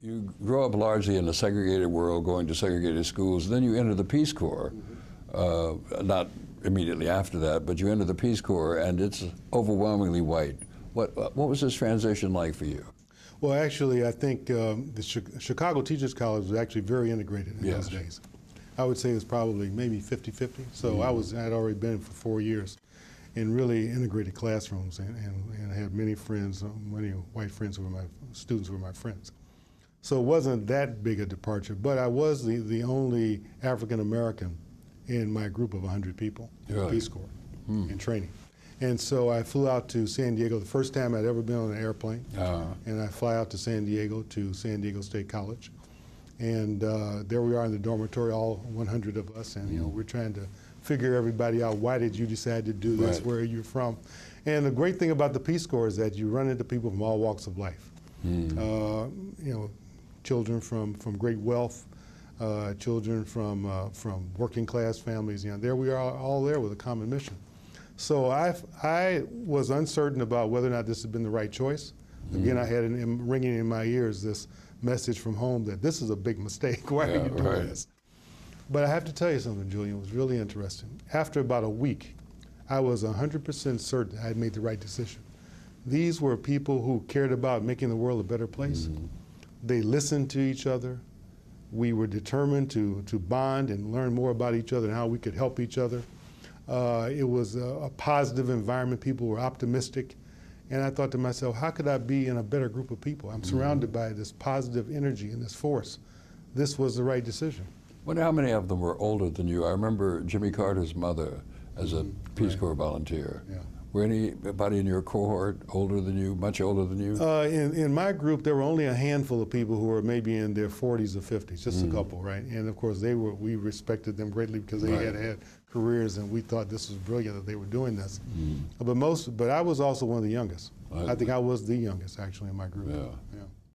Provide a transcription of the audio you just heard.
You grow up largely in a segregated world, going to segregated schools. Then you enter the Peace Corps, not immediately after that, but you enter the Peace Corps, and it's overwhelmingly white. What was this transition like for you? Well, actually, I think the Chicago Teachers College was actually very integrated in Yes. those days. I would say it was probably maybe 50-50. So I had already been for 4 years in really integrated classrooms, and I had many friends, many white friends who were my students who were my friends. So it wasn't that big a departure, but I was the only African American in my group of 100 people in the Peace Corps in training. And so I flew out to San Diego, the first time I'd ever been on an airplane. And I fly out to San Diego State College. And there we are in the dormitory, all 100 of us, and we're trying to figure everybody out. Why did you decide to do this? Right. Where are you from? And the great thing about the Peace Corps is that you run into people from all walks of life. Children from great wealth, children from working class families. There we are, all there with a common mission. So I was uncertain about whether or not this had been the right choice. Again, I had ringing in my ears this message from home that this is a big mistake. Why are you doing this? But I have to tell you something, Julian, it was really interesting. After about a week, I was 100% certain I had made the right decision. These were people who cared about making the world a better place. They listened to each other. We were determined to bond and learn more about each other and how we could help each other. It was a positive environment. People were optimistic. And I thought to myself, how could I be in a better group of people? I'm surrounded by this positive energy and this force. This was the right decision. Wonder how many of them were older than you? I remember Jimmy Carter's mother as a Peace Corps volunteer. Yeah. Were anybody in your cohort older than you, much older than you? In my group, there were only a handful of people who were maybe in their 40s or 50s, just a couple, right? And of course, we respected them greatly because they had careers, and we thought this was brilliant that they were doing this. But I was also one of the youngest. I think I was the youngest, actually, in my group. Yeah.